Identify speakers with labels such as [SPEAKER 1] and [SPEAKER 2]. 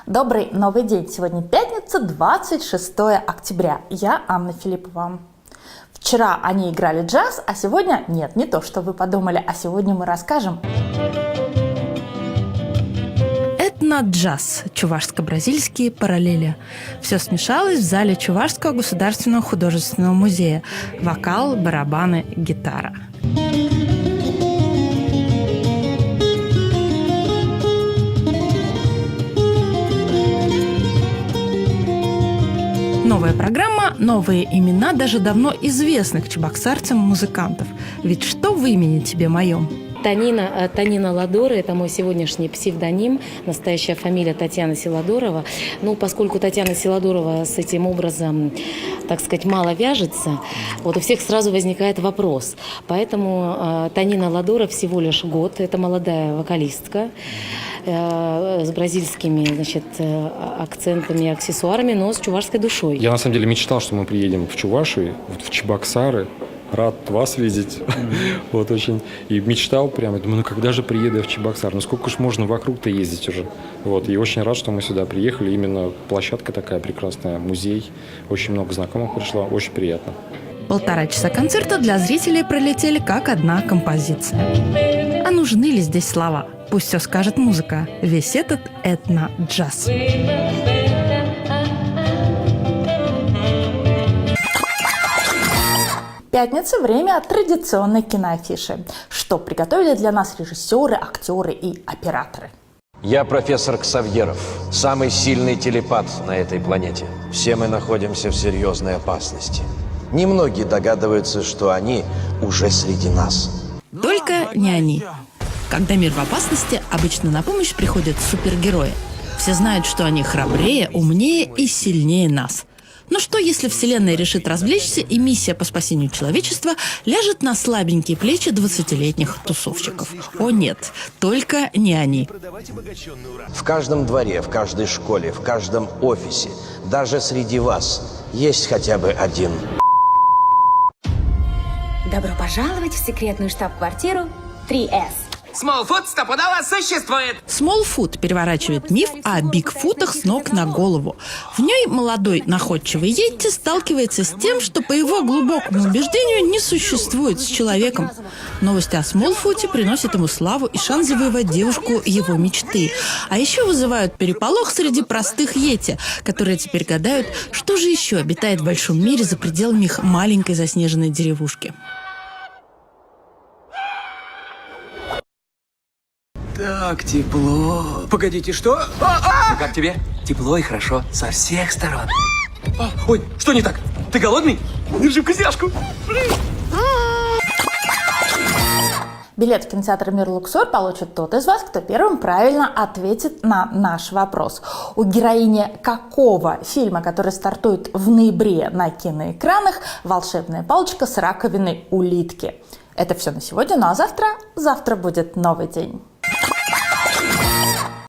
[SPEAKER 1] Добрый новый день! Сегодня пятница, 26 октября. Я Анна Филиппова. Вчера они играли джаз, а сегодня нет, не то, что вы подумали, а сегодня мы расскажем.
[SPEAKER 2] Этно-джаз, чувашско-бразильские параллели. Все смешалось в зале Чувашского государственного художественного музея. Вокал, барабаны, гитара. Новая программа, новые имена даже давно известных чебоксарцам музыкантов. Ведь что в имени тебе моем?
[SPEAKER 3] Танина Ладора – это мой сегодняшний псевдоним, настоящая фамилия Татьяна Силадорова. Ну, поскольку Татьяна Силадорова с этим образом, так сказать, мало вяжется, вот у всех сразу возникает вопрос. Поэтому Танина Ладора всего лишь год, это молодая вокалистка с бразильскими, значит, акцентами и аксессуарами, но с чувашской душой.
[SPEAKER 4] Я на самом деле мечтал, что мы приедем в Чувашию, в Чебоксары. Рад вас видеть. Вот очень. И мечтал прямо. Думаю, ну когда же приеду я в Чебоксар? Ну сколько ж можно вокруг-то ездить уже? Вот. И очень рад, что мы сюда приехали. Именно площадка такая прекрасная, музей. Очень много знакомых пришло. Очень приятно.
[SPEAKER 2] 1,5 часа концерта для зрителей пролетели как одна композиция. А нужны ли здесь слова? Пусть все скажет музыка. Весь этот этно-джаз.
[SPEAKER 1] Пятница – время традиционной киноафиши. Что приготовили для нас режиссеры, актеры и операторы?
[SPEAKER 5] Я профессор Ксавьеров, самый сильный телепат на этой планете. Все мы находимся в серьезной опасности. Немногие догадываются, что они уже среди нас.
[SPEAKER 2] Только не они. Когда мир в опасности, обычно на помощь приходят супергерои. Все знают, что они храбрее, умнее и сильнее нас. Но что, если Вселенная решит развлечься, и миссия по спасению человечества ляжет на слабенькие плечи 20-летних тусовщиков? О нет, только не они.
[SPEAKER 5] В каждом дворе, в каждой школе, в каждом офисе, даже среди вас есть хотя бы один.
[SPEAKER 6] Добро пожаловать в секретную штаб-квартиру 3С.
[SPEAKER 7] Смолфут стопудово существует!
[SPEAKER 2] Смолфут переворачивает миф о бигфутах с ног на голову. В ней молодой находчивый йети сталкивается с тем, что по его глубокому убеждению не существует с человеком. Новости о Смолфуте приносят ему славу и шанс завоевать девушку его мечты. А еще вызывают переполох среди простых йети, которые теперь гадают, что же еще обитает в большом мире за пределами их маленькой заснеженной деревушки.
[SPEAKER 7] Так тепло. Погодите, что? Как тебе? Тепло и хорошо со всех сторон. Ой, что не так? Ты голодный? Держи вкусняшку.
[SPEAKER 1] Билет в кинотеатр «Мир Луксор» получит тот из вас, кто первым правильно ответит на наш вопрос. У героини какого фильма, который стартует в ноябре на киноэкранах, волшебная палочка с раковиной улитки? Это все на сегодня, ну а завтра будет новый день.